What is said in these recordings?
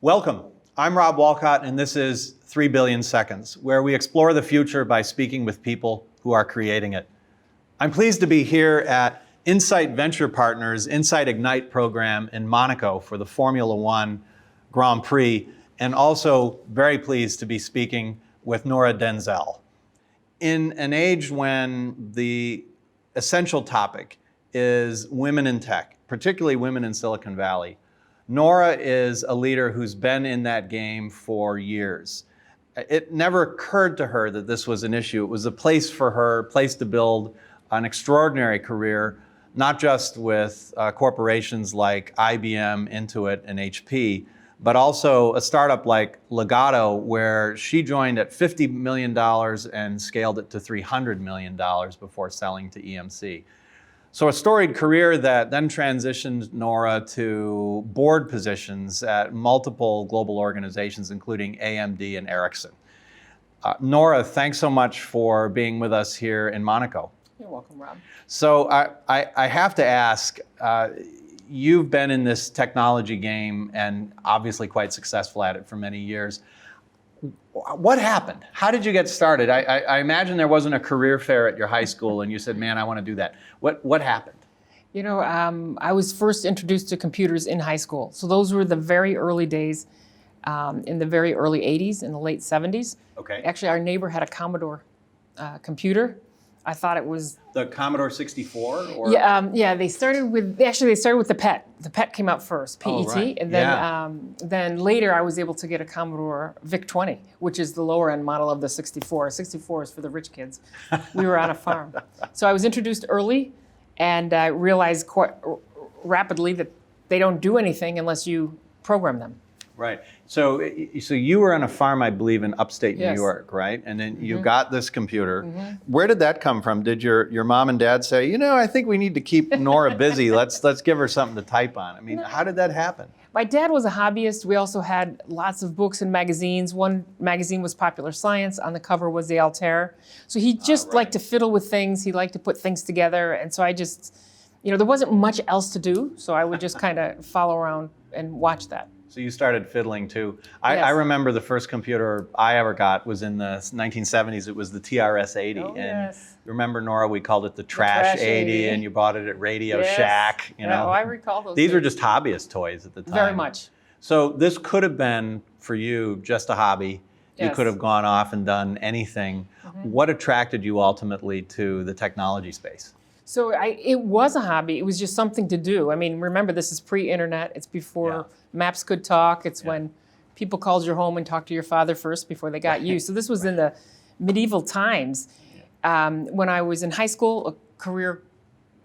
Welcome. I'm Rob Wolcott, and this is 3 Billion Seconds, where we explore the future by speaking with people who are creating it. I'm pleased to be here at Insight Venture Partners' Insight Ignite program in Monaco for the Formula One Grand Prix, and also very pleased to be speaking with Nora Denzel. In an age when the essential topic is women in tech, particularly women in Silicon Valley, Nora is a leader who's been in that game for years. It never occurred to her that this was an issue. It was a place for her, a place to build an extraordinary career, not just with corporations like IBM, Intuit, and HP, but also a startup like Legato, where she joined at $50 million and scaled it to $300 million before selling to EMC. So a storied career that then transitioned Nora to board positions at multiple global organizations, including AMD and Ericsson. Nora, thanks so much for being with us here in Monaco. You're welcome, Rob. So I have to ask, you've been in this technology game and obviously quite successful at it for many years. What happened? How did you get started? I imagine there wasn't a career fair at your high school and you said, man, I want to do that. What happened? You know, I was first introduced to computers in high school. So those were the very early days, in the very early 80s, in the late 70s. Okay. Actually, our neighbor had a Commodore computer. I thought it was the Commodore 64, or yeah. They started with the PET. The PET came out first, PET, oh, right. And then then later I was able to get a Commodore VIC-20, which is the lower end model of the 64. 64 is for the rich kids. We were on a farm, so I was introduced early, and I realized quite rapidly that they don't do anything unless you program them. Right. So you were on a farm, I believe, in upstate Yes. New York, right? And then you got this computer. Where did that come from? Did your mom and dad say, you know, I think we need to keep Nora busy. Let's give her something to type on. I mean, how did that happen? My dad was a hobbyist. We also had lots of books and magazines. One magazine was Popular Science. On the cover was the Altair. So he just liked to fiddle with things. He liked to put things together. And so I just, there wasn't much else to do. So I would just kind of follow around and watch that. So you started fiddling too. Yes. I remember the first computer I ever got was in the 1970s. It was the TRS-80. Oh, and yes. Remember, Nora, we called it the Trash 80, and you bought it at Radio Shack. Oh, I recall those. These were just hobbyist toys at the time. Very much. So this could have been, for you, just a hobby. You Yes. could have gone off and done anything. What attracted you ultimately to the technology space? So it was a hobby. It was just something to do. I mean, remember, this is pre-internet. It's before maps could talk. It's when people called your home and talked to your father first before they got you. So this was in the medieval times. When I was in high school, a career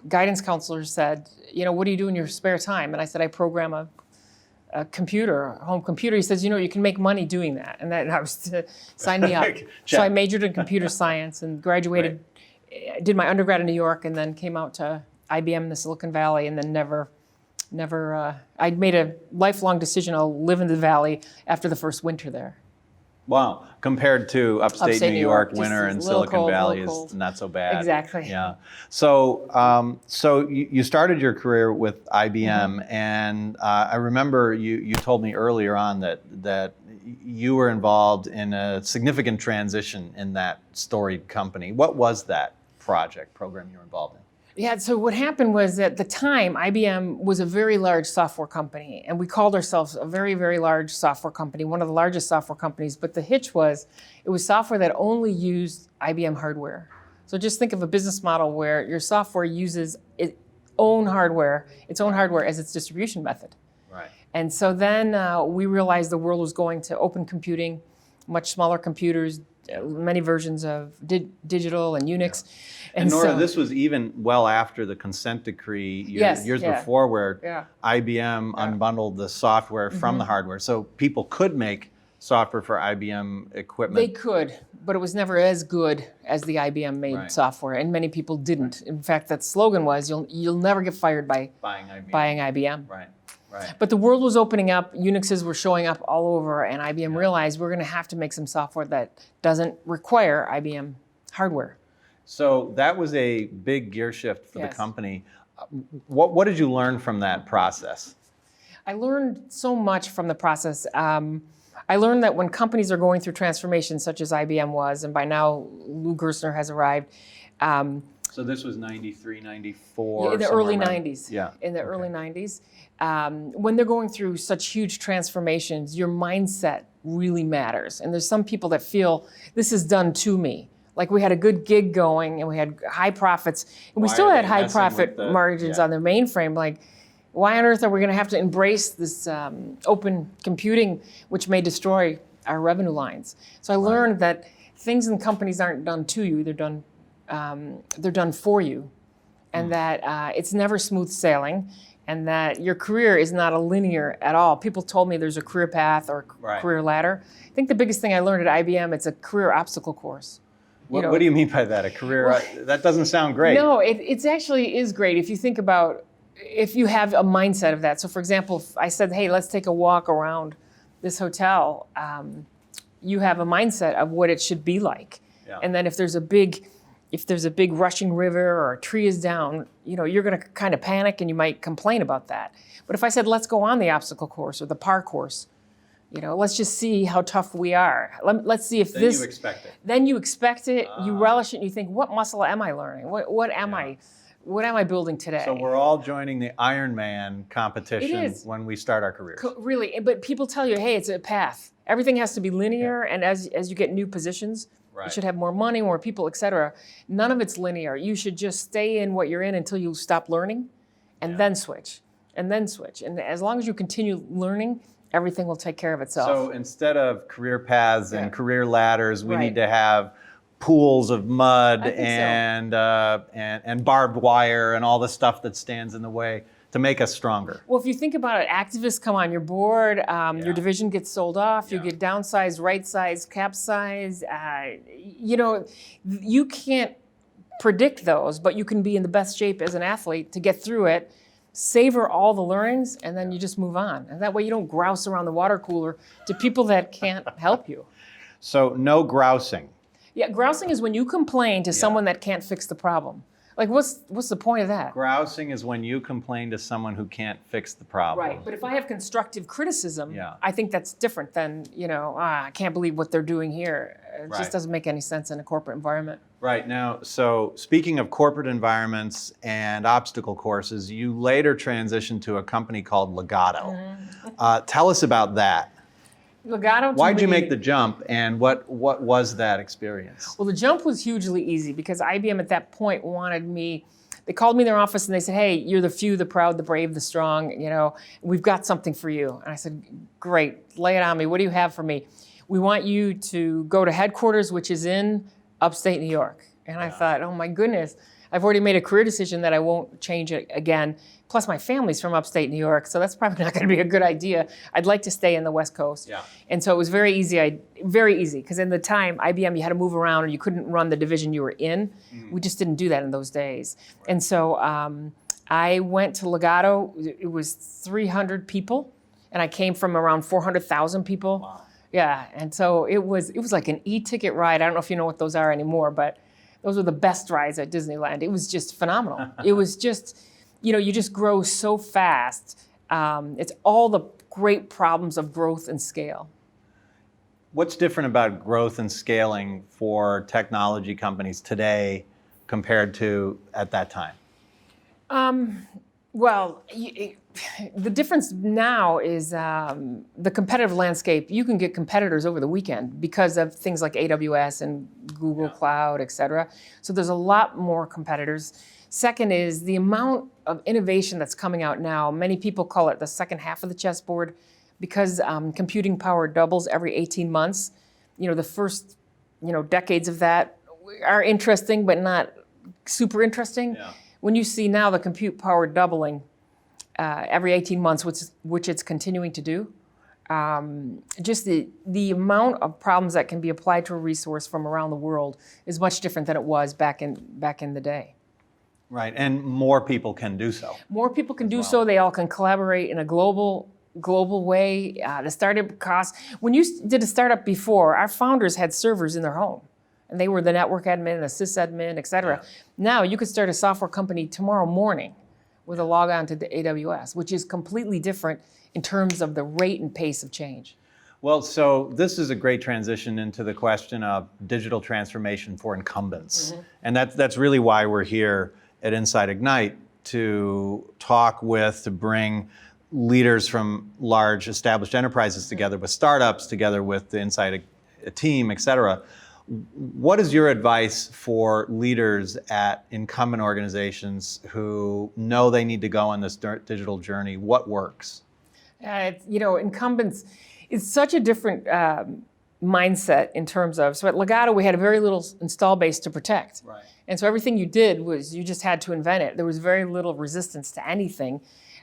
guidance counselor said, what do you do in your spare time? And I said, I program a computer, a home computer. He says, you can make money doing that. And I was to sign me up. So I majored in computer science and graduated. I did my undergrad in New York and then came out to IBM in the Silicon Valley, and then never, I made a lifelong decision I'll live in the Valley after the first winter there. Wow, compared to upstate New York winter in Silicon Valley is not so bad. Exactly. Yeah. So you started your career with IBM, and I remember you told me earlier on that you were involved in a significant transition in that storied company. What was that program you were involved in? Yeah, so what happened was at the time, IBM was a very large software company, and we called ourselves a very, very large software company, one of the largest software companies, but the hitch was it was software that only used IBM hardware. So just think of a business model where your software uses its own hardware as its distribution method. Right. And so then we realized the world was going to open computing, much smaller computers, many versions of digital and Unix. Yeah. And Nora, so, this was even well after the consent decree years before, where IBM unbundled the software from the hardware. So people could make software for IBM equipment. They could, but it was never as good as the IBM made software, and many people didn't. In fact, that slogan was, you'll never get fired by buying IBM. Right. Right. But the world was opening up, Unixes were showing up all over, and IBM realized we're going to have to make some software that doesn't require IBM hardware. So that was a big gear shift for the company. What did you learn from that process? I learned so much from the process. I learned that when companies are going through transformation, such as IBM was, and by now Lou Gerstner has arrived. So this was 93, 94? In the early 90s. Yeah. In the early 90s. When they're going through such huge transformations, your mindset really matters. And there's some people that feel, this is done to me. Like we had a good gig going and we had high profits, and we still had high profit margins on the mainframe. Like, why on earth are we going to have to embrace this open computing, which may destroy our revenue lines? So I learned that things in companies aren't done to you; they're done for you, and that it's never smooth sailing, and that your career is not a linear at all. People told me there's a career path or career ladder. I think the biggest thing I learned at IBM, it's a career obstacle course. What do you mean by that? A career? That doesn't sound great. No, it actually is great if you think about, if you have a mindset of that. So for example, if I said, hey, let's take a walk around this hotel, you have a mindset of what it should be like. Yeah. And then if there's a big rushing river or a tree is down, you're going to kind of panic and you might complain about that. But if I said, let's go on the obstacle course or the par course, let's just see how tough we are. Let's see if then you expect it. Then you expect it, you relish it, and you think, what muscle am I learning? What am I building today? So we're all joining the Ironman competition when we start our careers. Really, but people tell you, hey, it's a path. Everything has to be linear, and as you get new positions, you should have more money, more people, et cetera. None of it's linear. You should just stay in what you're in until you stop learning, and then switch, and then switch. And as long as you continue learning, everything will take care of itself. So instead of career paths and career ladders, we need to have pools of mud and barbed wire and all the stuff that stands in the way to make us stronger. Well, if you think about it, activists come on your board, your division gets sold off, you get downsized, right-sized, capsized. You can't predict those, but you can be in the best shape as an athlete to get through it, savor all the learnings, and then you just move on. And that way you don't grouse around the water cooler to people that can't help you. So no grousing. Yeah, grousing is when you complain to someone that can't fix the problem. Like, what's the point of that? Grousing is when you complain to someone who can't fix the problem. Right, but if I have constructive criticism, I think that's different than, I can't believe what they're doing here. It just doesn't make any sense in a corporate environment. Right, now, so speaking of corporate environments and obstacle courses, you later transitioned to a company called Legato. Tell us about that. Legato. Why'd you make the jump, and what was that experience? Well, the jump was hugely easy because IBM at that point wanted me. They called me in their office and they said, "Hey, you're the few, the proud, the brave, the strong. We've got something for you." And I said, "Great, lay it on me. What do you have for me?" "We want you to go to headquarters, which is in upstate New York." And I thought, "Oh my goodness, I've already made a career decision that I won't change it again. Plus, my family's from upstate New York, so that's probably not going to be a good idea. I'd like to stay in the West Coast." And so it was very easy, because in the time, IBM, you had to move around and you couldn't run the division you were in. We just didn't do that in those days. And so I went to Legato. It was 300 people, and I came from around 400,000 people. Wow. Yeah, and so it was like an e-ticket ride. I don't know if you know what those are anymore, but those were the best rides at Disneyland. It was just phenomenal. It was just, you just grow so fast. It's all the great problems of growth and scale. What's different about growth and scaling for technology companies today compared to at that time? Well, the difference now is the competitive landscape. You can get competitors over the weekend because of things like AWS and Google Cloud, et cetera. So there's a lot more competitors. Second is the amount of innovation that's coming out now. Many people call it the second half of the chessboard because computing power doubles every 18 months. The first, decades of that are interesting, but not super interesting. Yeah. When you see now the compute power doubling every 18 months, which it's continuing to do, just the amount of problems that can be applied to a resource from around the world is much different than it was back in the day. Right, and more people can do so. More people can do so. They all can collaborate in a global way. The startup costs. When you did a startup before, our founders had servers in their home. And they were the network admin, the sysadmin, et cetera. Yeah. Now you could start a software company tomorrow morning with a log on to the AWS, which is completely different in terms of the rate and pace of change. Well, so this is a great transition into the question of digital transformation for incumbents. And that's really why we're here at Insight Ignite, to talk with, to bring leaders from large established enterprises together with startups, together with the Insight team, et cetera. What is your advice for leaders at incumbent organizations who know they need to go on this digital journey? What works? Incumbents, it's such a different mindset in terms of, so at Legato, we had a very little install base to protect. Right. And so everything you did was you just had to invent it. There was very little resistance to anything.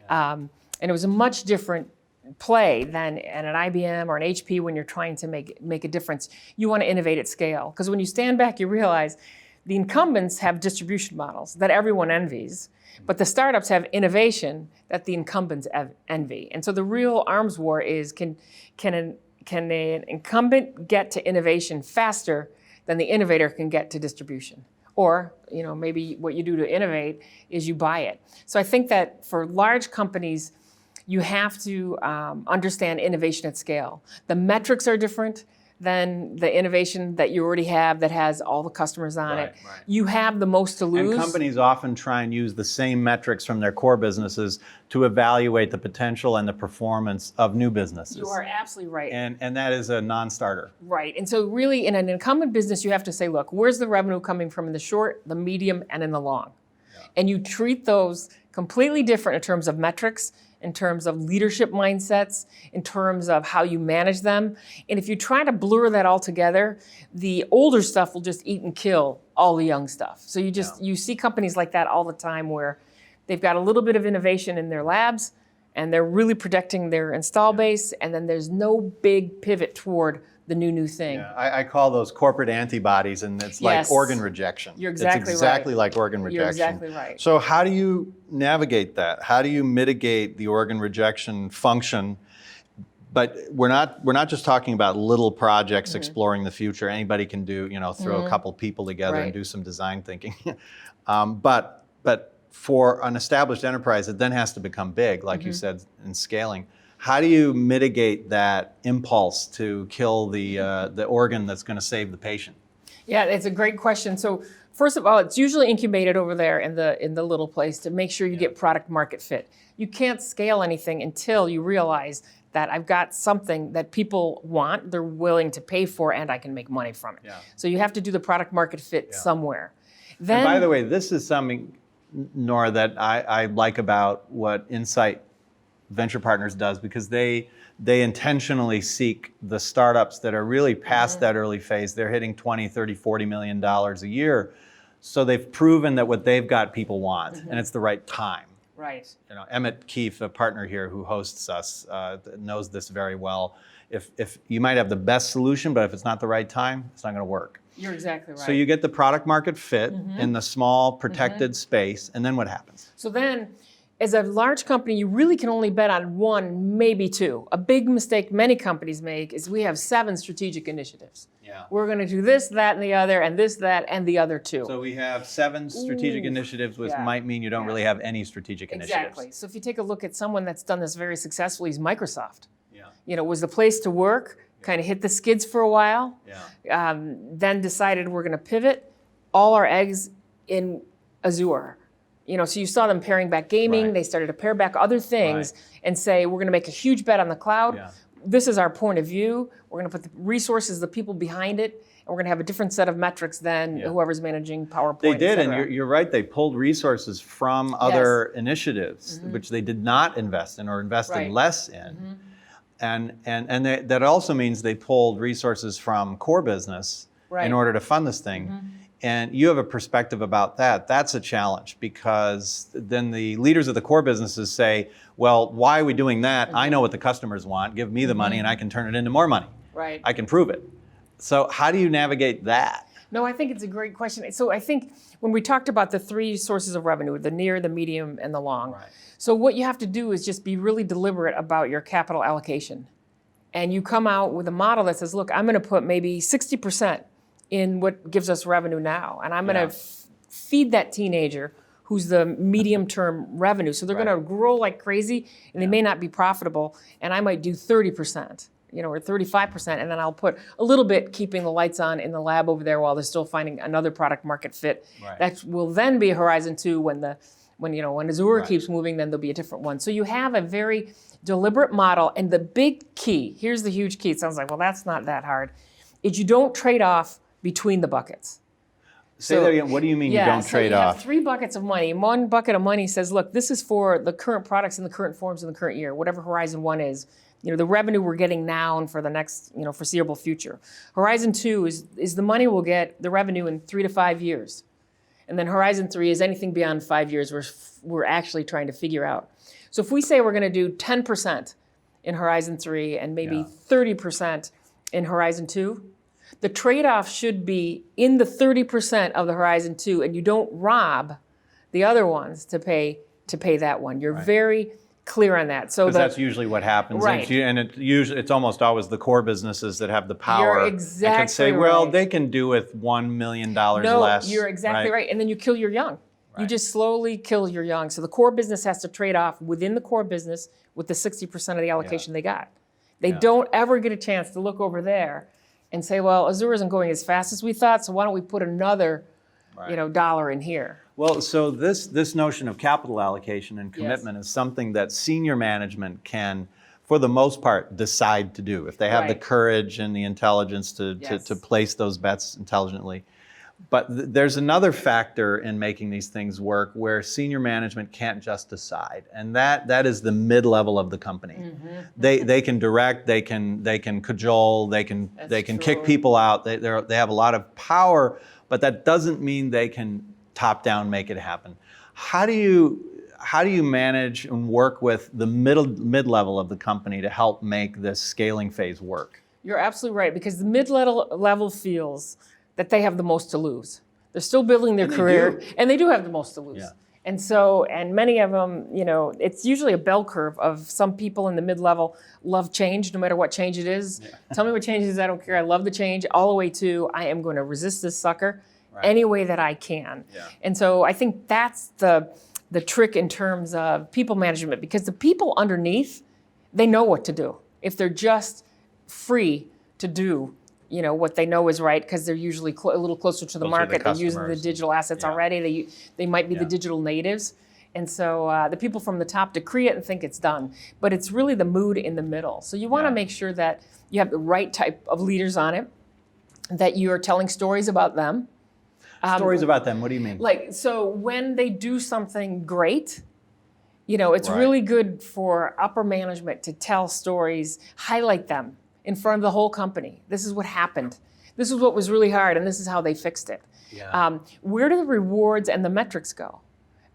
And it was a much different play than at an IBM or an HP when you're trying to make a difference. You want to innovate at scale. Because when you stand back, you realize the incumbents have distribution models that everyone envies, but the startups have innovation that the incumbents envy. And so the real arms war is, can an incumbent get to innovation faster than the innovator can get to distribution? Or, maybe what you do to innovate is you buy it. So I think that for large companies, you have to understand innovation at scale. The metrics are different than the innovation that you already have that has all the customers on it. Right. You have the most to lose. And companies often try and use the same metrics from their core businesses to evaluate the potential and the performance of new businesses. You are absolutely right. And that is a non-starter. Right. And so really in an incumbent business, you have to say, look, where's the revenue coming from in the short, the medium, and in the long? Yeah. And you treat those completely different in terms of metrics, in terms of leadership mindsets, in terms of how you manage them. And if you try to blur that all together, the older stuff will just eat and kill all the young stuff. So you see companies like that all the time where they've got a little bit of innovation in their labs and they're really protecting their install base, and then there's no big pivot toward the new thing. Yeah, I call those corporate antibodies, and it's like organ rejection. You're exactly right. It's exactly like organ rejection. You're exactly right. So how do you navigate that? How do you mitigate the organ rejection function? But we're not just talking about little projects exploring the future. Anybody can do, throw a couple people together and do some design thinking. But for an established enterprise, it then has to become big, like you said, in scaling. How do you mitigate that impulse to kill the organ that's going to save the patient? Yeah, it's a great question. So first of all, it's usually incubated over there in the little place to make sure you get product market fit. You can't scale anything until you realize that I've got something that people want, they're willing to pay for, and I can make money from it. Yeah. So you have to do the product market fit somewhere. Then, and by the way, this is something, Nora, that I like about what Insight Venture Partners does, because they intentionally seek the startups that are really past that early phase. They're hitting 20, 30, $40 million a year. So they've proven that what they've got people want, and it's the right time. Right. Emmet Keeffe, a partner here who hosts us, knows this very well. If you might have the best solution, but if it's not the right time, it's not going to work. You're exactly right. So you get the product market fit in the small protected space, and then what happens? So then, as a large company, you really can only bet on one, maybe two. A big mistake many companies make is we have 7 strategic initiatives. Yeah. We're going to do this, that, and the other, and this, that, and the other 2. So we have 7 strategic initiatives, which might mean you don't really have any strategic initiatives. Exactly. So if you take a look at someone that's done this very successfully, is Microsoft. Yeah. Was the place to work, kind of hit the skids for a while, then decided we're going to pivot all our eggs in Azure. So you saw them paring back gaming. Right. They started to pare back other things and say, we're going to make a huge bet on the cloud. Yeah. This is our point of view. We're going to put the resources, the people behind it, and we're going to have a different set of metrics than whoever's managing PowerPoint. They did, and you're right. They pulled resources from other initiatives, which they did not invest in or invested less in. And that also means they pulled resources from core business in order to fund this thing. And you have a perspective about that. That's a challenge, because then the leaders of the core businesses say, well, why are we doing that? I know what the customers want. Give me the money and I can turn it into more money. Right. I can prove it. So how do you navigate that? No, I think it's a great question. So I think when we talked about the 3 sources of revenue, the near, the medium, and the long. Right. So what you have to do is just be really deliberate about your capital allocation. And you come out with a model that says, look, I'm going to put maybe 60% in what gives us revenue now. And I'm going to feed that teenager who's the medium-term revenue. So they're going to grow like crazy, and they may not be profitable, and I might do 30%. Or 35%, and then I'll put a little bit keeping the lights on in the lab over there while they're still finding another product market fit. Right. That will then be Horizon 2 when Azure keeps moving, then there'll be a different one. So you have a very deliberate model, and the big key, here's the huge key, it sounds like, well, that's not that hard, is you don't trade off between the buckets. Say that again. What do you mean you don't trade you off? have 3 buckets of money. One bucket of money says, look, this is for the current products in the current forms in the current year, whatever Horizon 1 is. The revenue we're getting now and for the next, foreseeable future. Horizon 2 is the money we'll get, the revenue in 3 to 5 years. And then Horizon 3 is anything beyond 5 years we're actually trying to figure out. So if we say we're going to do 10% in Horizon 3 and maybe 30% in Horizon 2, the trade-off should be in the 30% of the Horizon 2, and you don't rob the other ones to pay that one. You're very clear on that. So that's usually what happens. Right. And it's almost always the core businesses that have the power. You're exactly that can say, well, right. they can do with $1 million no, less. You're exactly right. And then you kill your young. Right. You just slowly kill your young. So the core business has to trade off within the core business with the 60% of the allocation they got. They don't ever get a chance to look over there and say, well, Azure isn't going as fast as we thought, so why don't we put another dollar in here? Well, so this notion of capital allocation and commitment is something that senior management can, for the most part, decide to do if they have the courage and the intelligence to place those bets intelligently. But there's another factor in making these things work where senior management can't just decide, and that is the mid-level of the company. They can direct, they can cajole, they can kick people out. They have a lot of power, but that doesn't mean they can top down make it happen. How do you manage and work with the mid-level of the company to help make this scaling phase work? You're absolutely right, because the mid-level feels that they have the most to lose. They're still building their career, and they do have the most to lose. Yeah. And many of them, it's usually a bell curve of some people in the mid-level love change, no matter what change it is. Yeah. Tell me what change it is, I don't care. I love the change, all the way to I am going to resist this sucker any way that I can. Yeah. And so I think that's the trick in terms of people management, because the people underneath, they know what to do. If they're just free to do what they know is right, because they're usually a little closer to the market. They're using the digital assets already. They might be the digital natives. And so the people from the top decree it and think it's done. But it's really the mood in the middle. So you want to make sure that you have the right type of leaders on it, that you are telling stories about them. Stories about them, what do you mean? So when they do something great, it's really good for upper management to tell stories, highlight them in front of the whole company. This is what happened. This is what was really hard, and this is how they fixed it. Yeah. Where do the rewards and the metrics go?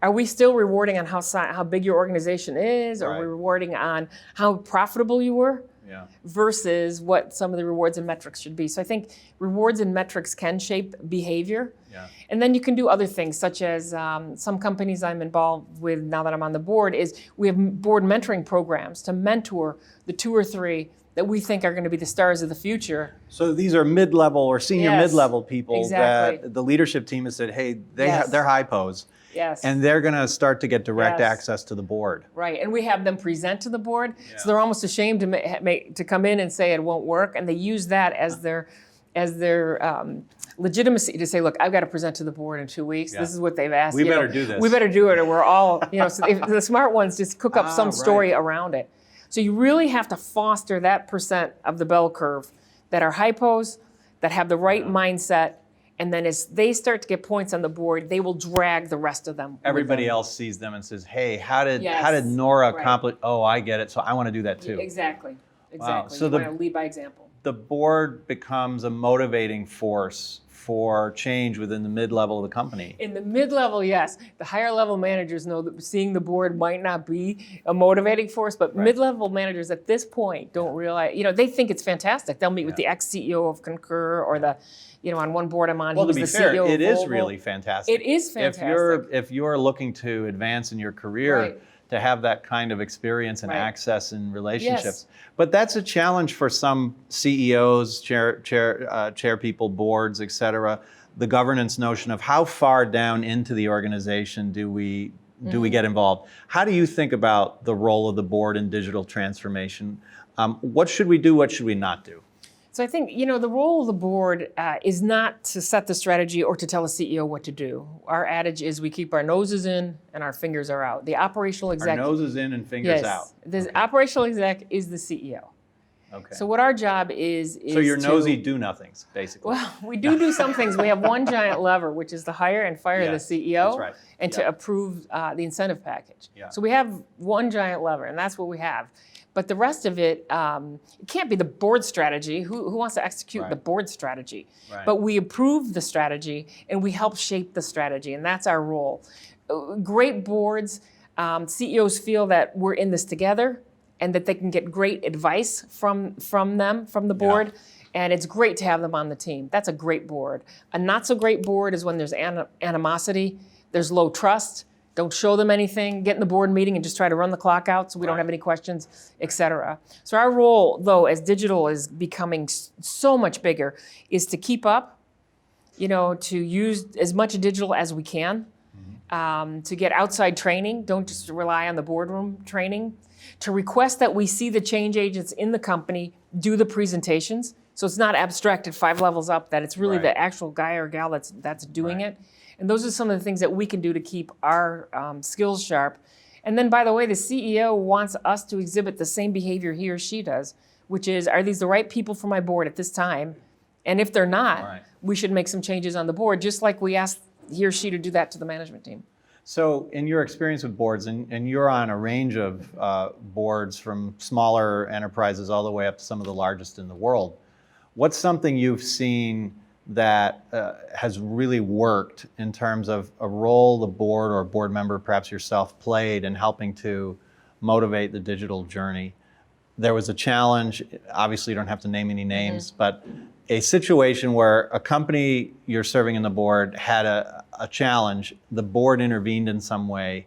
Are we still rewarding on how big your organization is? Or are we rewarding on how profitable you were? Yeah. Versus what some of the rewards and metrics should be. So I think rewards and metrics can shape behavior. Yeah. And then you can do other things, such as some companies I'm involved with now that I'm on the board, is we have board mentoring programs to mentor the 2 or 3 that we think are going to be the stars of the future. So these are mid-level or senior mid-level people that the leadership team has said, hey, they're hypos. Yes. And they're going to start to get direct access to the board. Right, and we have them present to the board, so they're almost ashamed to come in and say it won't work, and they use that as their legitimacy to say, look, I've got to present to the board in 2 weeks. This is what they've asked. We better do this. We better do it, or we're all, so if the smart ones just cook up some story around it. So you really have to foster that percent of the bell curve that are hypos, that have the right mindset. And then as they start to get points on the board, they will drag the rest of them. Everybody else sees them and says, hey, how did Nora accomplish? Oh, I get it. So I want to do that too. Exactly. Wow. So you want to lead by example. The board becomes a motivating force for change within the mid-level of the company. In the mid-level, yes. The higher level managers know that seeing the board might not be a motivating force, but mid-level managers at this point don't realize, they think it's fantastic. They'll meet with the ex-CEO of Concur or the, on one board I'm on, he was the CEO of Volvo. It is really fantastic. It is fantastic. If you're looking to advance in your career, to have that kind of experience and access in relationships. Yes. But that's a challenge for some CEOs, chair people, boards, et cetera. the governance notion of how far down into the organization do we get involved. How do you think about the role of the board in digital transformation? What should we do? What should we not do? So I think, the role of the board is not to set the strategy or to tell a CEO what to do. Our adage is we keep our noses in and our fingers are out. The operational exec. Our noses in and fingers out. The operational exec is the CEO. Okay. So what our job is so you're nosy do-nothings, basically. Well, we do some things. We have one giant lever, which is to hire and fire the CEO, that's right. and to approve the incentive package. Yeah. So we have one giant lever, and that's what we have. But the rest of it, it can't be the board strategy. Who wants to execute the board strategy? Right. But we approve the strategy, and we help shape the strategy, and that's our role. Great boards, CEOs feel that we're in this together, and that they can get great advice from the board. Yeah. And it's great to have them on the team. That's a great board. A not so great board is when there's animosity, there's low trust, don't show them anything, get in the board meeting and just try to run the clock out so we don't have any questions, et cetera. So our role, though, as digital is becoming so much bigger, is to keep up, to use as much digital as we can, to get outside training, don't just rely on the boardroom training, to request that we see the change agents in the company do the presentations. So it's not abstracted 5 levels up, that it's really the actual guy or gal that's doing it. And those are some of the things that we can do to keep our skills sharp. And then, by the way, the CEO wants us to exhibit the same behavior he or she does, which is, are these the right people for my board at this time? And if they're not, we should make some changes on the board, just like we asked he or she to do that to the management team. So in your experience with boards, and you're on a range of boards from smaller enterprises all the way up to some of the largest in the world, what's something you've seen that has really worked in terms of a role the board or a board member, perhaps yourself, played in helping to motivate the digital journey? There was a challenge, obviously you don't have to name any names, but a situation where a company you're serving in the board had a challenge, the board intervened in some way,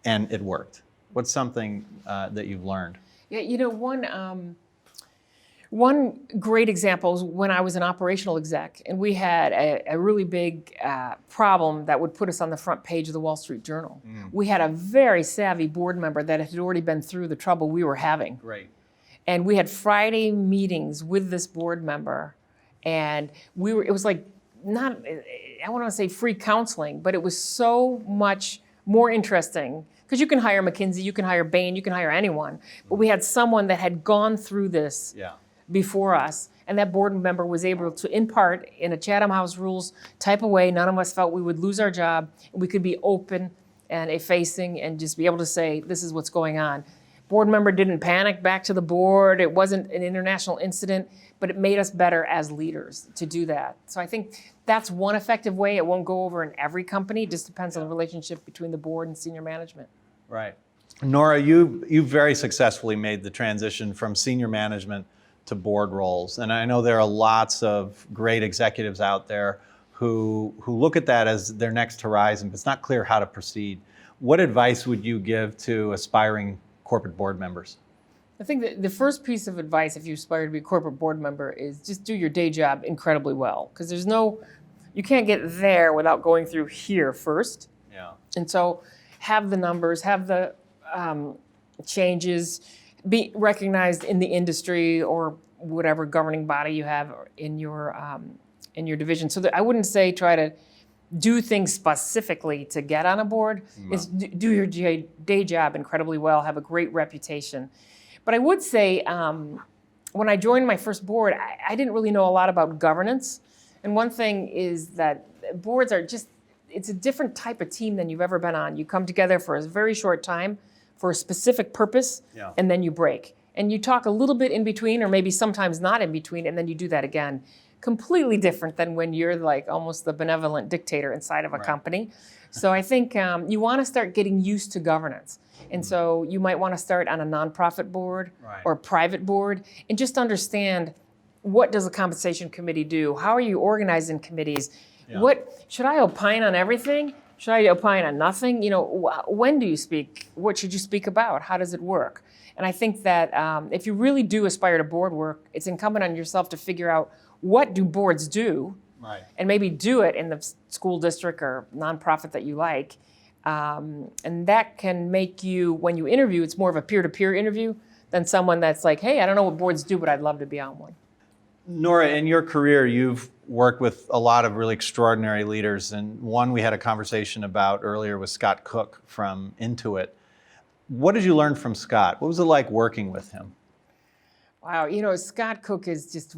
and it worked. What's something that you've learned? Yeah, one great example is when I was an operational exec, and we had a really big problem that would put us on the front page of the Wall Street Journal. We had a very savvy board member that had already been through the trouble we were having. Great. And we had Friday meetings with this board member, and it was like, not, I want to say free counseling, but it was so much more interesting, because you can hire McKinsey, you can hire Bain, you can hire anyone, but we had someone that had gone through this before us, and that board member was able to impart in a Chatham House rules type of way. None of us felt we would lose our job, and we could be open and effacing and just be able to say, this is what's going on. Board member didn't panic back to the board. It wasn't an international incident, but it made us better as leaders to do that. So I think that's one effective way. It won't go over in every company. It just depends on the relationship between the board and senior management. Right. Nora, you very successfully made the transition from senior management to board roles. And I know there are lots of great executives out there who look at that as their next horizon, but it's not clear how to proceed. What advice would you give to aspiring corporate board members? I think that the first piece of advice, if you aspire to be a corporate board member, is just do your day job incredibly well. Because you can't get there without going through here first. Yeah. And so have the numbers, have the changes, be recognized in the industry or whatever governing body you have in your division. So I wouldn't say try to do things specifically to get on a board. It's do your day job incredibly well, have a great reputation. But I would say when I joined my first board, I didn't really know a lot about governance. And one thing is that boards are it's a different type of team than you've ever been on. You come together for a very short time for a specific purpose, and then you break. And you talk a little bit in between, or maybe sometimes not in between, and then you do that again. Completely different than when you're like almost the benevolent dictator inside of a company. So I think you want to start getting used to governance. And so you might want to start on a nonprofit board or a private board and just understand, what does a compensation committee do? How are you organized in committees? What should I opine on everything? Should I opine on nothing? When do you speak? What should you speak about? How does it work? And I think that if you really do aspire to board work, it's incumbent on yourself to figure out, what do boards do? Right. and maybe do it in the school district or nonprofit that you like. And that can make you, when you interview, it's more of a peer-to-peer interview than someone that's like, hey, I don't know what boards do, but I'd love to be on one. Nora, in your career, you've worked with a lot of really extraordinary leaders, and one we had a conversation about earlier was Scott Cook from Intuit. What did you learn from Scott? What was it like working with him? Wow, Scott Cook is just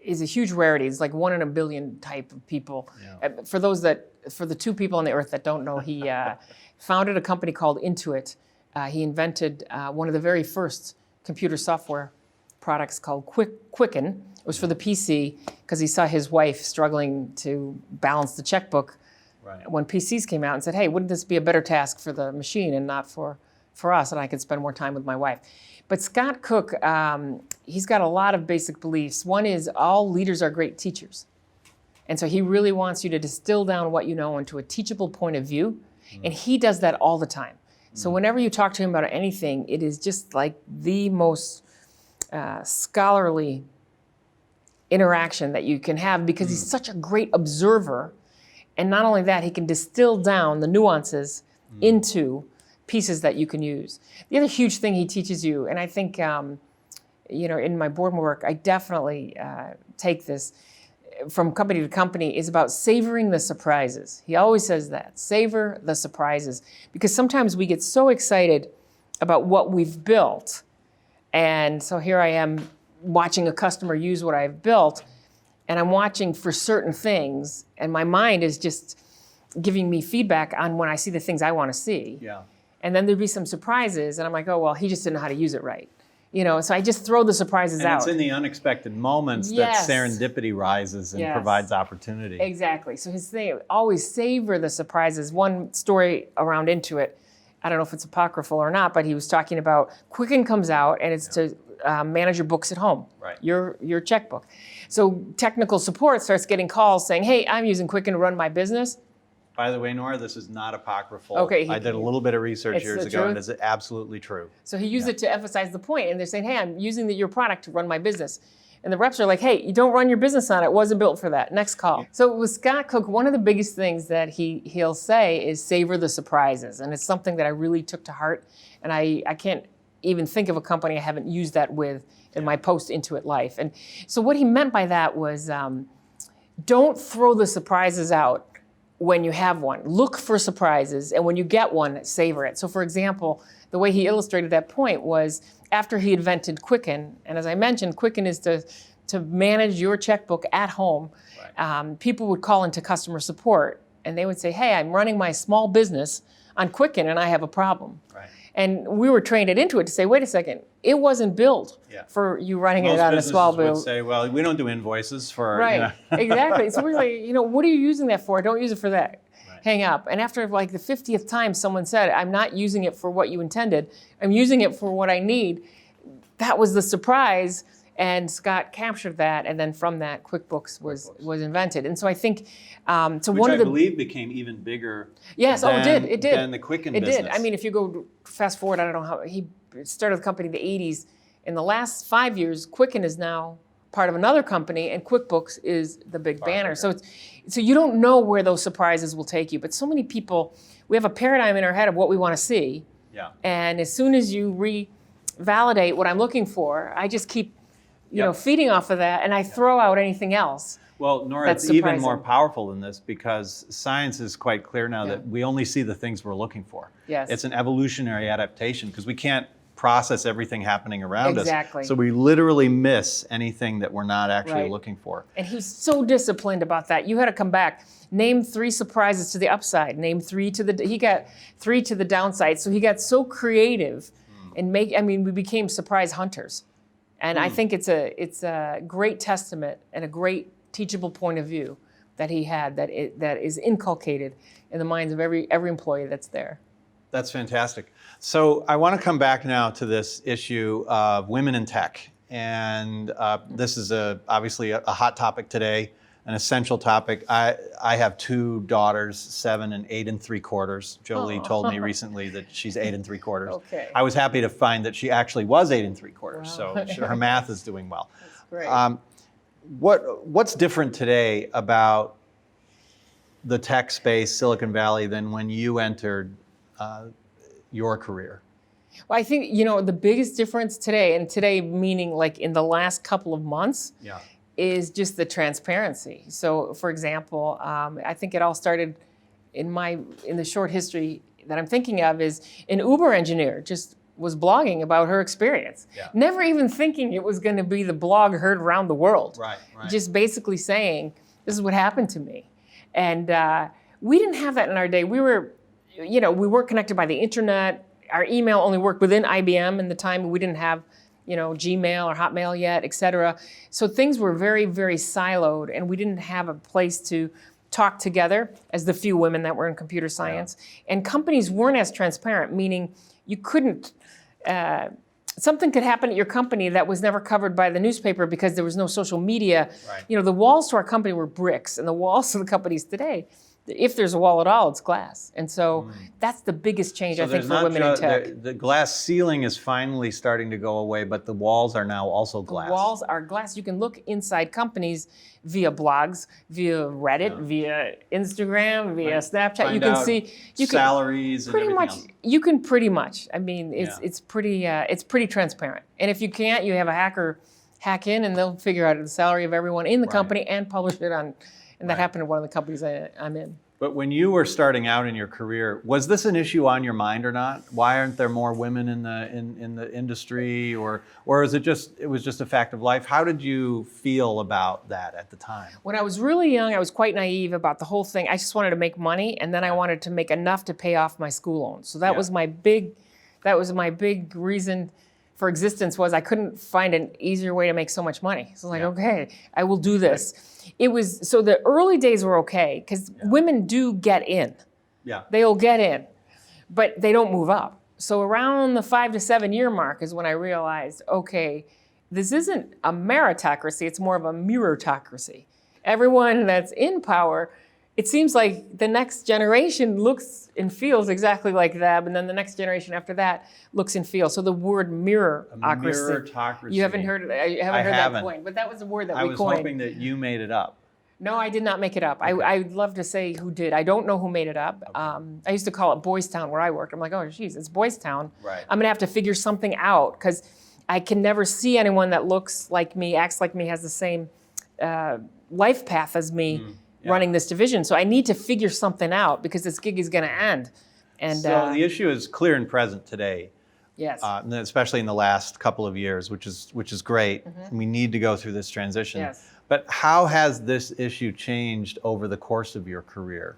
is a huge rarity. He's like 1 in a billion type of people. Yeah. For the 2 people on the earth that don't know, he founded a company called Intuit. He invented one of the very first computer software products called Quicken. It was for the PC because he saw his wife struggling to balance the checkbook when PCs came out and said, hey, wouldn't this be a better task for the machine and not for us, and I could spend more time with my wife. But Scott Cook, he's got a lot of basic beliefs. One is all leaders are great teachers. And so he really wants you to distill down what you know into a teachable point of view. And he does that all the time. So whenever you talk to him about anything, it is just like the most scholarly interaction that you can have because he's such a great observer. And not only that, he can distill down the nuances into pieces that you can use. The other huge thing he teaches you, and I think, in my board work, I definitely take this from company to company, is about savoring the surprises. He always says that, savor the surprises. Because sometimes we get so excited about what we've built. And so here I am watching a customer use what I've built, and I'm watching for certain things, and my mind is just giving me feedback on when I see the things I want to see. Yeah. And then there'd be some surprises, and I'm like, oh, well, he just didn't know how to use it right. So I just throw the surprises out. And it's in the unexpected moments that serendipity rises and provides opportunity. Exactly. So his thing, always savor the surprises. One story around Intuit, I don't know if it's apocryphal or not, but he was talking about Quicken comes out, and it's to manage your books at home, your checkbook. So technical support starts getting calls saying, hey, I'm using Quicken to run my business. By the way, Nora, this is not apocryphal. Okay, I did a little bit of research years ago, and it's absolutely true. So he used it to emphasize the point, and they're saying, hey, I'm using your product to run my business. And the reps are like, hey, you don't run your business on it. It wasn't built for that. Next call. So with Scott Cook, one of the biggest things that he'll say is savor the surprises. And it's something that I really took to heart. And I can't even think of a company I haven't used that with in my post-Intuit life. And so what he meant by that was don't throw the surprises out when you have one. Look for surprises, and when you get one, savor it. So for example, the way he illustrated that point was after he invented Quicken, and as I mentioned, Quicken is to manage your checkbook at home. People would call into customer support, and they would say, hey, I'm running my small business on Quicken, and I have a problem. And we were trained at Intuit to say, wait a second, it wasn't built for you running it on a small bill. Most businesses would say, well, we don't do invoices for... Exactly. So we're like, what are you using that for? Don't use it for that. Hang up. And after like the 50th time someone said, I'm not using it for what you intended, I'm using it for what I need, that was the surprise. And Scott captured that, and then from that, QuickBooks was invented. And so I think, Which I believe became even bigger. Yes, it did. Than the Quicken business. It did. I mean, if you go fast forward, I don't know how he started the company in the 80s. In the last 5 years, Quicken is now part of another company, and QuickBooks is the big banner. So you don't know where those surprises will take you. But so many people, we have a paradigm in our head of what we want to see. Yeah. And as soon as you revalidate what I'm looking for, I just keep feeding off of that, and I throw out anything else. Well, Nora, it's even more powerful than this because science is quite clear now that we only see the things we're looking for. Yes. It's an evolutionary adaptation because we can't process everything happening around us. So we literally miss anything that we're not actually looking for. And he's so disciplined about that. You had to come back. Name 3 surprises to the upside. Name 3 to the... He got 3 to the downside. So he got so creative and we became surprise hunters. And I think it's a great testament and a great teachable point of view that he had that is inculcated in the minds of every employee that's there. That's fantastic. So I want to come back now to this issue of women in tech. And this is obviously a hot topic today, an essential topic. I have 2 daughters, 7 and 8 3/4. Jolie told me recently that she's 8 3/4. Okay. I was happy to find that she actually was 8 3/4. Wow. So her math is doing well. That's great. What's different today about the tech space, Silicon Valley, than when you entered your career? Well, I think, the biggest difference today, and today meaning like in the last couple of months, is just the transparency. So, for example, I think it all started in the short history that I'm thinking of is an Uber engineer just was blogging about her experience. Never even thinking it was going to be the blog heard around the world. Right. Just basically saying, this is what happened to me. And we didn't have that in our day. We were, we weren't connected by the internet. Our email only worked within IBM in the time. We didn't have, Gmail or Hotmail yet, et cetera. So things were very, very siloed, and we didn't have a place to talk together as the few women that were in computer science. And companies weren't as transparent, meaning you couldn't, something could happen at your company that was never covered by the newspaper because there was no social media. The walls to our company were bricks, and the walls to the companies today, if there's a wall at all, it's glass. And so that's the biggest change, I think, for women in tech. The glass ceiling is finally starting to go away, but the walls are now also glass. The walls are glass. You can look inside companies via blogs, via Reddit, via Instagram, via Snapchat. You can see salaries and everything else. You can pretty much. I mean, it's pretty transparent. And if you can't, you have a hacker hack in, and they'll figure out the salary of everyone in the company and publish it on. And that happened at one of the companies I'm in. But when you were starting out in your career, was this an issue on your mind or not? Why aren't there more women in the industry, or is it was just a fact of life? How did you feel about that at the time? When I was really young, I was quite naive about the whole thing. I just wanted to make money, and then I wanted to make enough to pay off my school loans. So that was my big reason for existence, was I couldn't find an easier way to make so much money. So I was like, okay, I will do this. So the early days were okay, because women do get in. They'll get in, but they don't move up. So around the 5 to 7 year mark is when I realized, okay, this isn't a meritocracy, it's more of a mirrorocracy. Everyone that's in power, it seems like the next generation looks and feels exactly like them, and then the next generation after that looks and feels. So the word mirrorocracy. Mirrorocracy. You haven't heard it. I haven't heard that coined, but that was the word that we coined. I was hoping that you made it up. No, I did not make it up. Okay. I'd love to say who did. I don't know who made it up. Okay. I used to call it Boys Town where I worked. I'm like, oh, geez, it's Boys Town. Right. I'm going to have to figure something out, because I can never see anyone that looks like me, acts like me, has the same life path as me. Running this division. So I need to figure something out, because this gig is going to end. And so the issue is clear and present today. Yes. Especially in the last couple of years, which is great. We need to go through this transition. Yes. But how has this issue changed over the course of your career,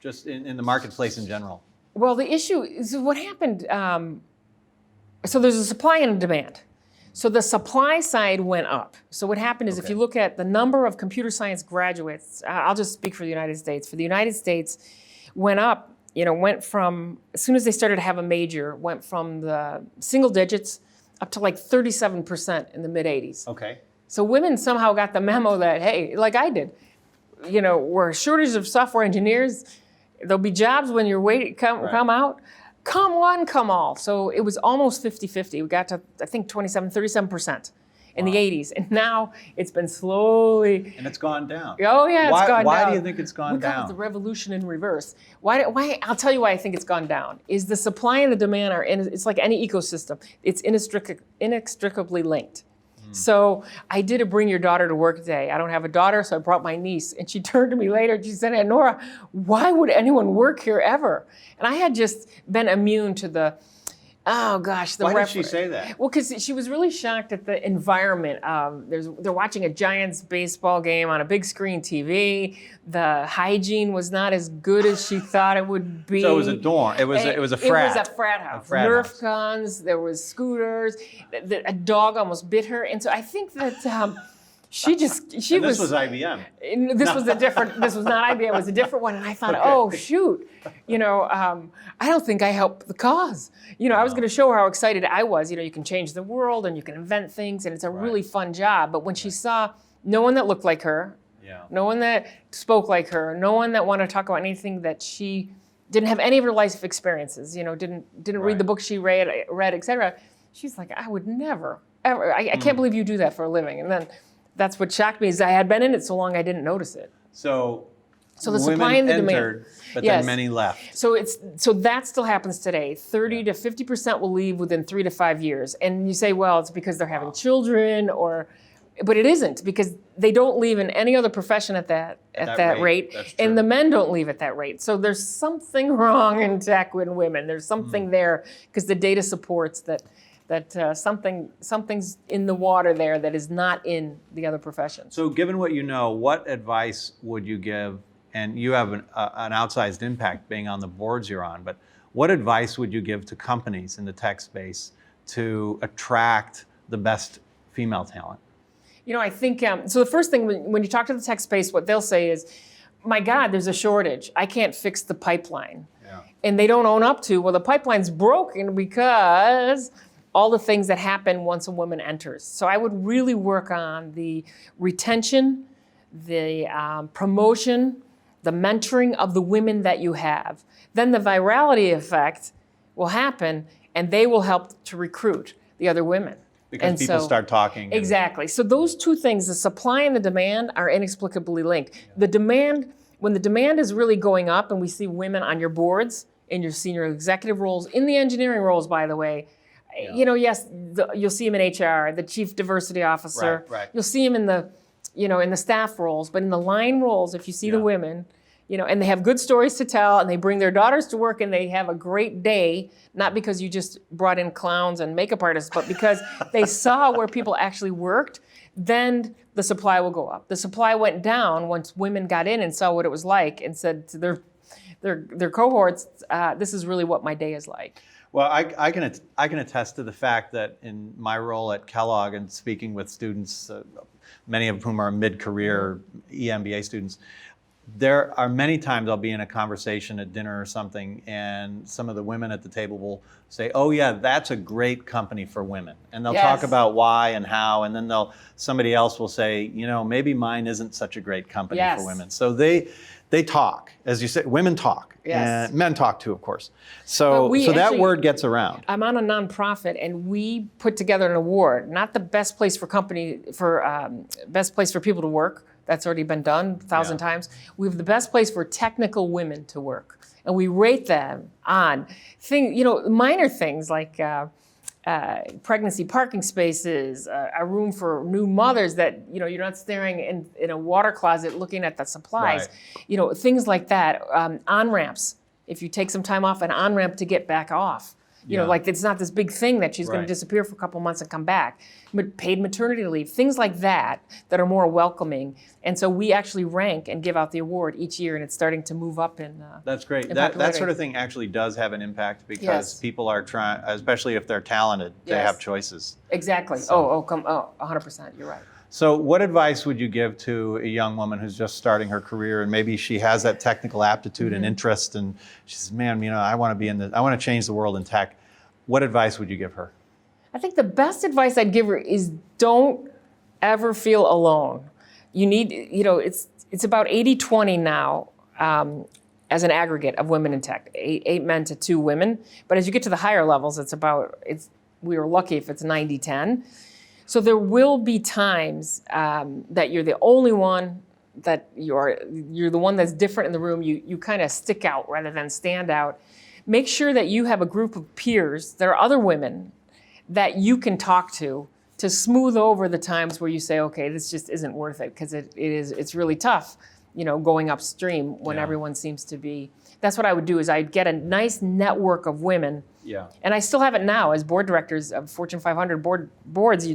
just in the marketplace in general? Well, the issue is what happened. So there's a supply and a demand. So the supply side went up. So what happened is, if you look at the number of computer science graduates, I'll just speak for the United States. For the United States, went up, went from, as soon as they started to have a major, went from the single digits up to like 37% in the mid 80s. Okay. So women somehow got the memo that, hey, like I did, we're a shortage of software engineers. There'll be jobs when you're come out. Come one, come all. So it was almost 50-50. We got to, I think, 37% in the 80s. And now it's been slowly... And it's gone down. Oh, yeah, it's gone down. Why do you think it's gone down? We call it the revolution in reverse. Why? I'll tell you why I think it's gone down. Is the supply and the demand it's like any ecosystem. It's inextricably linked. So I did a bring your daughter to work day. I don't have a daughter, so I brought my niece. And she turned to me later and she said, "Hey, Nora, why would anyone work here ever?" And I had just been immune to the, Why did she say that? Well, because she was really shocked at the environment. They're watching a Giants baseball game on a big screen TV. The hygiene was not as good as she thought it would be. So it was a dorm. It was a frat. It was a frat house. Nerf guns. There was scooters. A dog almost bit her, and so I think that she was. This was IBM. This was not IBM. It was a different one, and I thought, oh shoot, I don't think I helped the cause. I was going to show her how excited I was. You can change the world and you can invent things, and it's a really fun job. But when she saw no one that looked like her, no one that spoke like her, no one that wanted to talk about anything that she didn't have any of her life experiences, didn't read the books she read, etc. She's like, I would never, ever. I can't believe you do that for a living. And then that's what shocked me is I had been in it so long I didn't notice it. So the supply and the entered, demand. but Yes. then many left. So that still happens today. 30 to 50% will leave within 3 to 5 years. And you say, well, it's because they're having children but it isn't, because they don't leave in any other profession at that rate. That's true. And the men don't leave at that rate. So there's something wrong in tech with women. There's something there, because the data supports that something's in the water there that is not in the other professions. So given what you know, what advice would you give, and you have an outsized impact being on the boards you're on, but what advice would you give to companies in the tech space to attract the best female talent? I think, so the first thing, when you talk to the tech space, what they'll say is, my God, there's a shortage. I can't fix the pipeline. Yeah. And they don't own up to, well, the pipeline's broken because all the things that happen once a woman enters. So I would really work on the retention, the promotion, the mentoring of the women that you have. Then the virality effect will happen, and they will help to recruit the other women. Because people start talking. Exactly. So those two things, the supply and the demand, are inexplicably linked. Yeah. When the demand is really going up, and we see women on your boards, in your senior executive roles, in the engineering roles, by the way, yes, you'll see them in HR, the chief diversity officer. Right. You'll see them in the staff roles, but in the line roles, if you see the women, and they have good stories to tell, and they bring their daughters to work, and they have a great day, not because you just brought in clowns and makeup artists, but because they saw where people actually worked, then the supply will go up. The supply went down once women got in and saw what it was like and said to their cohorts, this is really what my day is like. Well, I can attest to the fact that in my role at Kellogg and speaking with students, many of whom are mid-career EMBA students, there are many times I'll be in a conversation at dinner or something, and some of the women at the table will say, oh yeah, that's a great company for women. And they'll talk about why and how, and then somebody else will say, maybe mine isn't such a great company for women. So they talk, as you said, women talk, and men talk too, of course. So that word gets around. I'm on a nonprofit, and we put together an award, not the best place for best place for people to work. That's already been done 1,000 times. We have the best place for technical women to work, and we rate them on minor things like pregnancy parking spaces, a room for new mothers that you're not staring in a water closet looking at the supplies, things like that. On-ramps, if you take some time off, an on-ramp to get back off. Like it's not this big thing that she's going to disappear for a couple months and come back. But paid maternity leave, things like that are more welcoming. And so we actually rank and give out the award each year, and it's starting to move up in That's great. That sort of thing actually does have an impact, because people are trying, especially if they're talented, they have choices. Exactly. So. 100%. You're right. So what advice would you give to a young woman who's just starting her career, and maybe she has that technical aptitude and interest, and she says, man, I want to change the world in tech. What advice would you give her? I think the best advice I'd give her is don't ever feel alone. You need, it's about 80-20 now as an aggregate of women in tech, 8 men to 2 women. But as you get to the higher levels, we are lucky if it's 90-10. So there will be times that you're the only one, that you're the one that's different in the room. You kind of stick out rather than stand out. Make sure that you have a group of peers that are other women that you can talk to smooth over the times where you say, okay, this just isn't worth it, because it's really tough, going upstream when everyone seems to be. That's what I would do, is I'd get a nice network of women. Yeah. And I still have it now as board directors of Fortune 500 boards.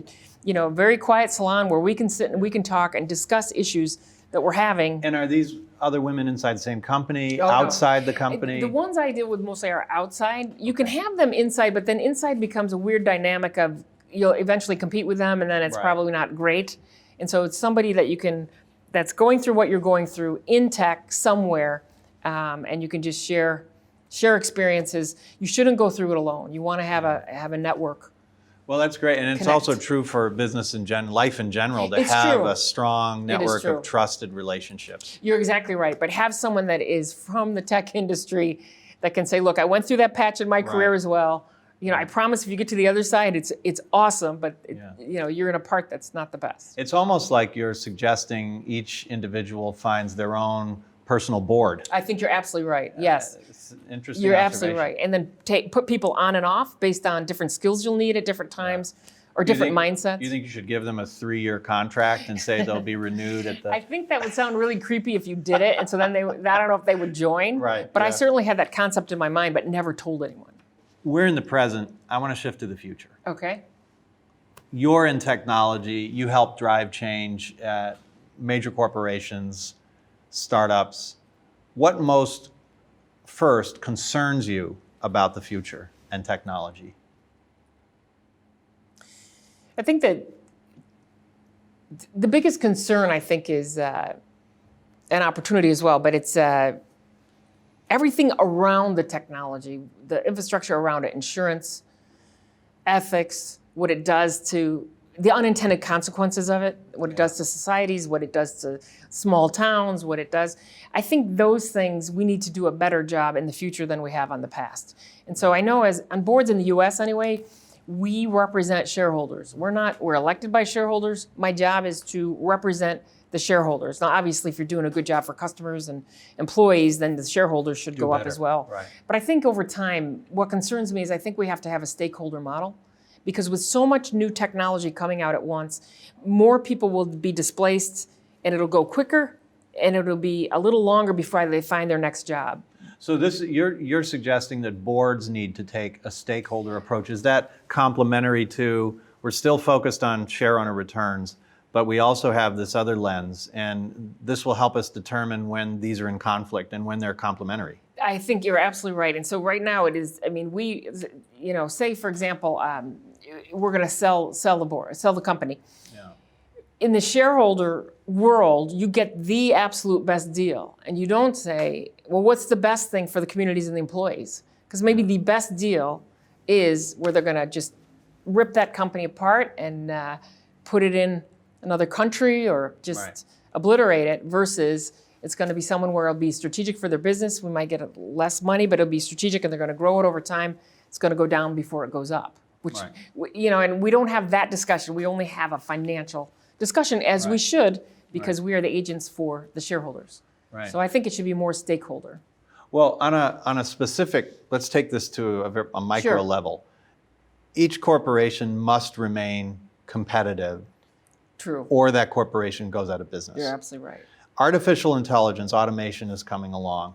Very quiet salon where we can sit and we can talk and discuss issues that we're having. And are these other women inside the same company, outside the company? The ones I deal with mostly are outside. You can have them inside, but then inside becomes a weird dynamic of you'll eventually compete with them, and then it's probably not great. And so it's somebody that's going through what you're going through in tech somewhere, and you can just share experiences. You shouldn't go through it alone. You want to have a network. Well, that's great. And it's also true for business and life in general to have a strong network of trusted relationships. You're exactly right. But have someone that is from the tech industry that can say, look, I went through that patch in my career as well. I promise if you get to the other side, it's awesome, but you're in a part that's not the best. It's almost like you're suggesting each individual finds their own personal board. I think you're absolutely right. Yes. It's an interesting You're observation. absolutely right. And then put people on and off based on different skills you'll need at different times or different mindsets. You think you should give them a 3-year contract and say they'll be renewed at the... I think that would sound really creepy if you did it. And so then I don't know if they would join. Right, But I yeah. certainly had that concept in my mind, but never told anyone. We're in the present. I want to shift to the future. Okay. You're in technology. You help drive change at major corporations, startups. What most first concerns you about the future and technology? I think that the biggest concern, I think, is an opportunity as well, but it's everything around the technology, the infrastructure around it, insurance, ethics, what it does to the unintended consequences of it, what it does to societies, what it does to small towns, what it does. I think those things we need to do a better job in the future than we have on the past. And so I know as on boards in the US anyway, we represent shareholders. We're elected by shareholders. My job is to represent the shareholders. Now, obviously, if you're doing a good job for customers and employees, then the shareholders should go up as well. Right. But I think over time, what concerns me is I think we have to have a stakeholder model. Because with so much new technology coming out at once, more people will be displaced and it'll go quicker and it'll be a little longer before they find their next job. So you're suggesting that boards need to take a stakeholder approach. Is that complementary to, we're still focused on share owner returns, but we also have this other lens, and this will help us determine when these are in conflict and when they're complementary? I think you're absolutely right. And so right now it is, I mean, we, say for example, we're going to sell the company. Yeah. In the shareholder world, you get the absolute best deal. And you don't say, well, what's the best thing for the communities and the employees? Because maybe the best deal is where they're going to just rip that company apart and put it in another country or just obliterate it, versus it's going to be someone where it'll be strategic for their business. We might get less money, but it'll be strategic and they're going to grow it over time. It's going to go down before it goes up, which, and we don't have that discussion. We only have a financial discussion, as we should, because we are the agents for the shareholders. Right. So I think it should be more stakeholder. Well, on a specific, let's take this to a micro level. Each corporation must remain competitive. True. Or that corporation goes out of business. You're absolutely right. Artificial intelligence, automation is coming along.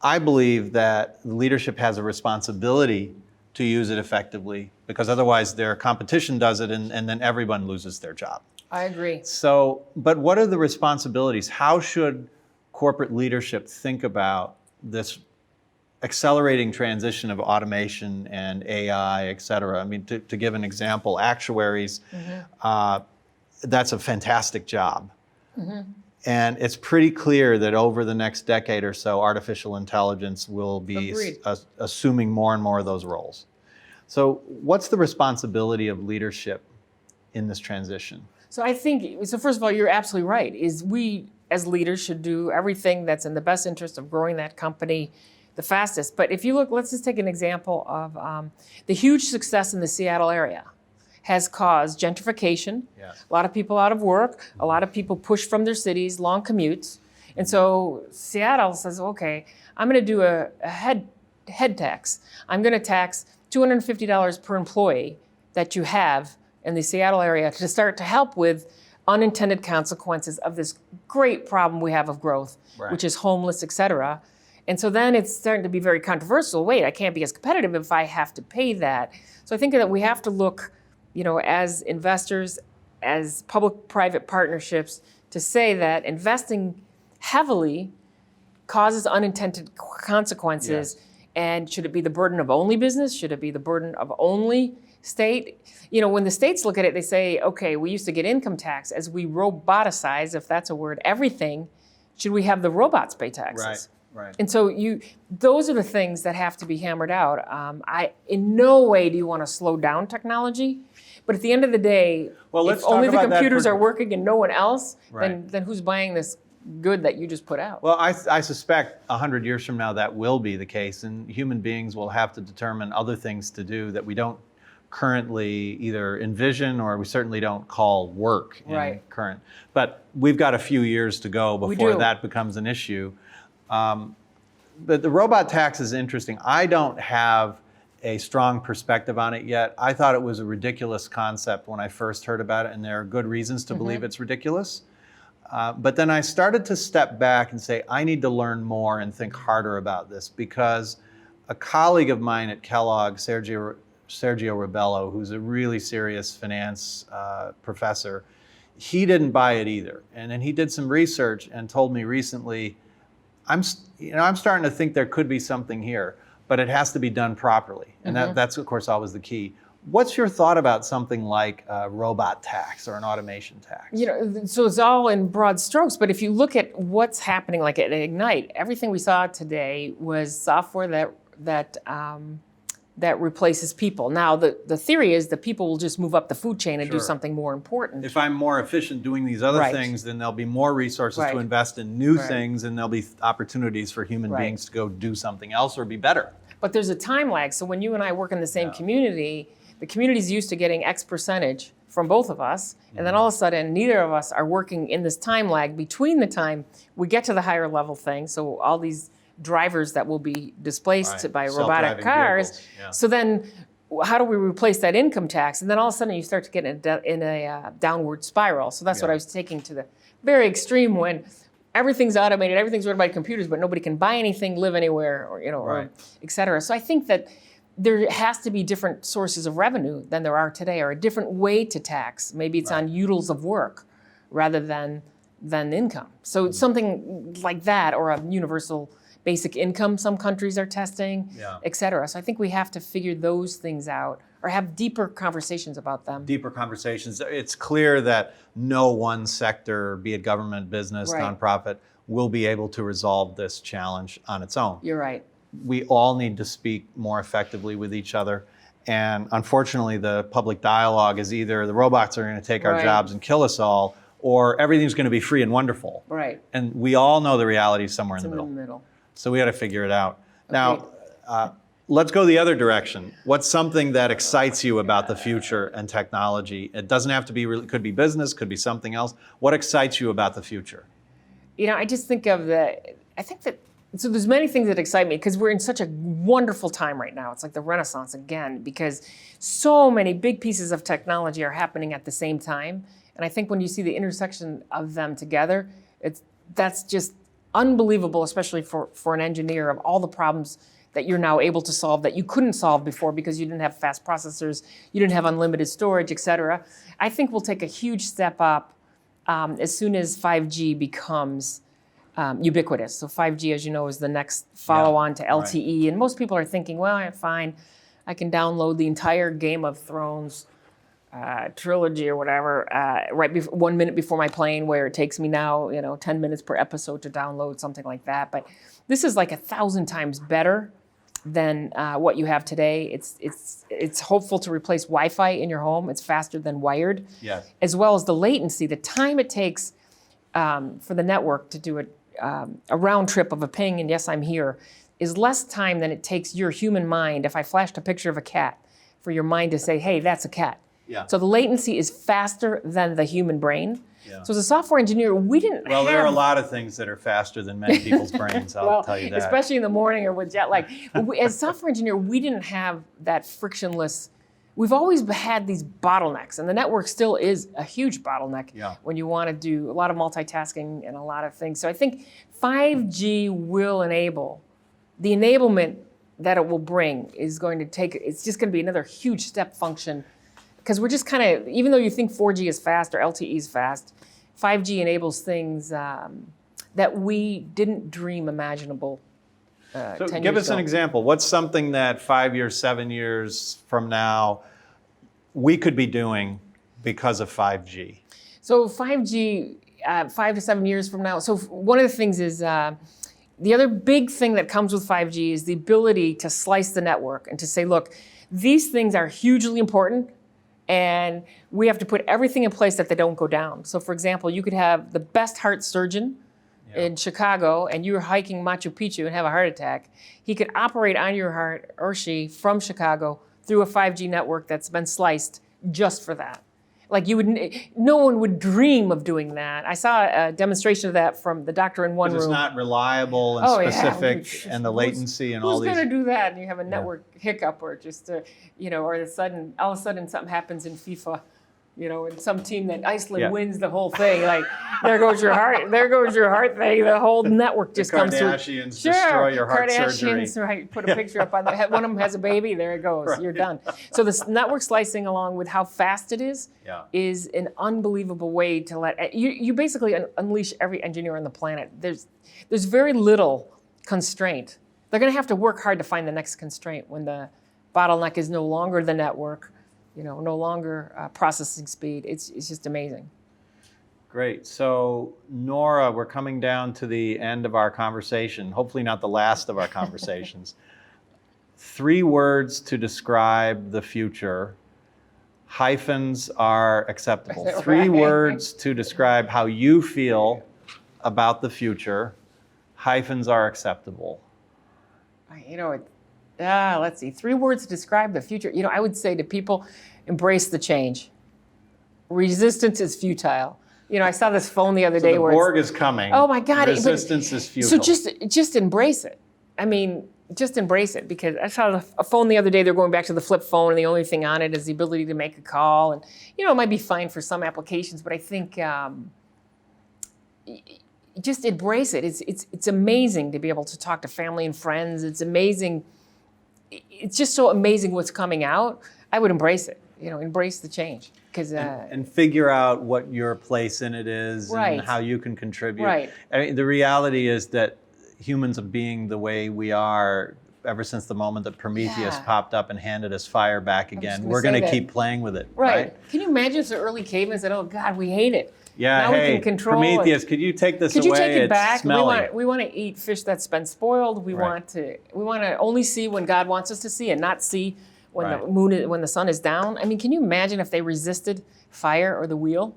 I believe that leadership has a responsibility to use it effectively, because otherwise their competition does it and then everyone loses their job. I agree. So, but what are the responsibilities? How should corporate leadership think about this accelerating transition of automation and AI, et cetera? I mean, to give an example, actuaries, that's a fantastic job. And it's pretty clear that over the next decade or so, artificial intelligence will be assuming more and more of those roles. So what's the responsibility of leadership in this transition? So I think, first of all, you're absolutely right, is we as leaders should do everything that's in the best interest of growing that company the fastest. But if you look, let's just take an example of the huge success in the Seattle area has caused gentrification, a lot of people out of work, a lot of people pushed from their cities, long commutes. And so Seattle says, okay, I'm going to do a head tax. I'm going to tax $250 per employee that you have in the Seattle area to start to help with unintended consequences of this great problem we have of growth, which is homeless, et cetera. And so then it's starting to be very controversial. Wait, I can't be as competitive if I have to pay that. So I think that we have to look, as investors, as public-private partnerships, to say that investing heavily causes unintended consequences. And should it be the burden of only business? Should it be the burden of only state? When the states look at it, they say, okay, we used to get income tax. As we roboticize, if that's a word, everything, should we have the robots pay taxes? Right. And so those are the things that have to be hammered out. In no way do you want to slow down technology, but at the end of the day, if only the computers are working and no one else, then who's buying this good that you just put out. Well, I suspect 100 years from now that will be the case, and human beings will have to determine other things to do that we don't currently either envision or we certainly don't call work in current. But we've got a few years to go before that becomes an issue. But the robot tax is interesting. I don't have a strong perspective on it yet. I thought it was a ridiculous concept when I first heard about it, and there are good reasons to believe it's ridiculous. But then I started to step back and say, I need to learn more and think harder about this, because a colleague of mine at Kellogg, Sergio Rebello, who's a really serious finance professor, he didn't buy it either. And then he did some research and told me recently, I'm starting to think there could be something here, but it has to be done properly. And that's, of course, always the key. What's your thought about something like a robot tax or an automation tax? So it's all in broad strokes, but if you look at what's happening, like at Ignite, everything we saw today was software that replaces people. Now, the theory is that people will just move up the food chain and do something more important. If I'm more efficient doing these other things, then there'll be more resources to invest in new things, and there'll be opportunities for human beings to go do something else or be better. But there's a time lag. So when you and I work in the same community, the community's used to getting X percentage from both of us, and then all of a sudden, neither of us are working in this time lag between the time we get to the higher level thing. So all these drivers that will be displaced by robotic cars. So then how do we replace that income tax? And then all of a sudden you start to get in a downward spiral. So that's what I was taking to the very extreme, when everything's automated, everything's run by computers, but nobody can buy anything, live anywhere, or or et cetera. So I think that there has to be different sources of revenue than there are today, or a different way to tax. Maybe it's on utils of work rather than income. So something like that, or a universal basic income some countries are testing, et cetera. So I think we have to figure those things out, or have deeper conversations about them. Deeper conversations. It's clear that no one sector, be it government, business, nonprofit, will be able to resolve this challenge on its own. You're right. We all need to speak more effectively with each other. And unfortunately, the public dialogue is either the robots are going to take our jobs and kill us all, or everything's going to be free and wonderful. Right. And we all know the reality is somewhere in the middle. So we got to figure it out. Now, let's go the other direction. What's something that excites you about the future and technology? It doesn't have to be, could be business, could be something else. What excites you about the future? I just think of so there's many things that excite me, because we're in such a wonderful time right now. It's like the Renaissance again, because so many big pieces of technology are happening at the same time. And I think when you see the intersection of them together, that's just unbelievable, especially for an engineer, of all the problems that you're now able to solve that you couldn't solve before because you didn't have fast processors, you didn't have unlimited storage, et cetera. I think we'll take a huge step up as soon as 5G becomes ubiquitous. So 5G, as you know, is the next follow-on to LTE. And most people are thinking, well, I'm fine. I can download the entire Game of Thrones trilogy or whatever 1 minute before my plane, where it takes me now 10 minutes per episode to download, something like that. But this is like 1,000 times better than what you have today. It's hopeful to replace Wi-Fi in your home. It's faster than wired, as well as the latency, the time it takes for the network to do a round trip of a ping and yes, I'm here, is less time than it takes your human mind, if I flashed a picture of a cat, for your mind to say, hey, that's a cat. So the latency is faster than the human brain. So as a software engineer, we didn't have... Well, there are a lot of things that are faster than many people's brains, I'll tell you that. Especially in the morning or with jet lag. As a software engineer, we didn't have that frictionless... We've always had these bottlenecks, and the network still is a huge bottleneck when you want to do a lot of multitasking and a lot of things. So I think 5G will enable, the enablement that it will bring is going to take, it's just going to be another huge step function, because we're just kind of, even though you think 4G is fast or LTE is fast, 5G enables things that we didn't dream imaginable. So give us an example. What's something that 5 years, 7 years from now we could be doing because of 5G? So 5G, 5 to 7 years from now. So one of the things is, the other big thing that comes with 5G is the ability to slice the network and to say, look, these things are hugely important, and we have to put everything in place that they don't go down. So for example, you could have the best heart surgeon in Chicago and you're hiking Machu Picchu and have a heart attack, he could operate on your heart, or she, from Chicago through a 5G network that's been sliced just for that. Like no one would dream of doing that. I saw a demonstration of that from the doctor in one room. It's not reliable and specific, and the latency and all these. Who's going to do that? And you have a network hiccup, or just or all of a sudden something happens in FIFA, and some team that Iceland wins the whole thing. Like, there goes your heart thing. The whole network just comes through. Kardashians destroy your heart surgery. Kardashians, right? Put a picture up on the head. One of them has a baby. There it goes. Right. You're done. So this network slicing, along with how fast it is an unbelievable way to let you basically unleash every engineer on the planet. There's very little constraint. They're going to have to work hard to find the next constraint when the bottleneck is no longer the network. No longer processing speed. It's just amazing. Great. So, Nora, we're coming down to the end of our conversation, hopefully not the last of our conversations. 3 words to describe the future. Hyphens are acceptable. Right. 3 words to describe how you feel about the future. Hyphens are acceptable. Let's see. 3 words to describe the future. I would say to people, embrace the change. Resistance is futile. I saw this phone the other day the where Borg is coming. Oh my God! Resistance is futile. So just embrace it. I mean, just embrace it, because I saw a phone the other day. They're going back to the flip phone, and the only thing on it is the ability to make a call. And it might be fine for some applications, but I think just embrace it. It's amazing to be able to talk to family and friends. It's amazing. It's just so amazing what's coming out. I would embrace it. Embrace the change. And figure out what your place in it is and how you can contribute. Right. I mean, the reality is that humans being the way we are, ever since the moment that Prometheus popped up and handed us fire back again, we're going to keep playing with it. Right. Can you imagine if the early cavemen said, "Oh God, we hate it." Yeah. Now we can control Prometheus, it. could you take this away? Could you take it back? Smelly. We want to eat fish that's been spoiled. We want to only see when God wants us to see, and not see when when the sun is down. I mean, can you imagine if they resisted fire or the wheel?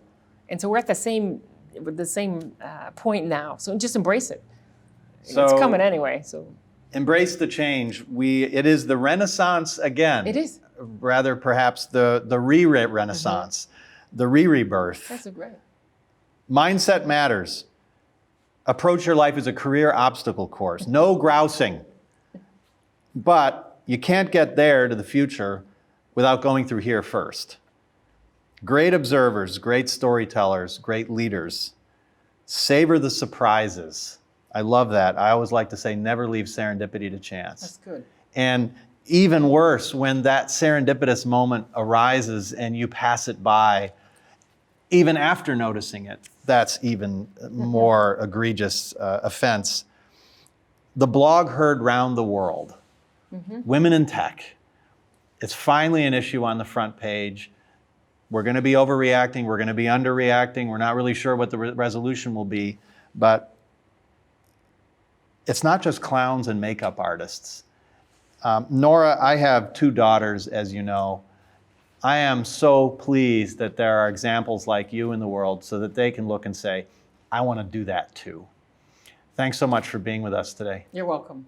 And so we're at the same point now. So just embrace it. It's coming anyway. So embrace the change. It is the Renaissance again. It is. Rather, perhaps the re-Renaissance, the re-rebirth. That's great. Mindset matters. Approach your life as a career obstacle course. No grousing. But you can't get there to the future without going through here first. Great observers, great storytellers, great leaders. Savor the surprises. I love that. I always like to say, never leave serendipity to chance. That's good. And even worse, when that serendipitous moment arises and you pass it by, even after noticing it, that's even more egregious offense. The blog heard round the world. Women in tech. It's finally an issue on the front page. We're going to be overreacting. We're going to be underreacting. We're not really sure what the resolution will be. But it's not just clowns and makeup artists. Nora, I have 2 daughters, as you know. I am so pleased that there are examples like you in the world so that they can look and say, I want to do that too. Thanks so much for being with us today. You're welcome.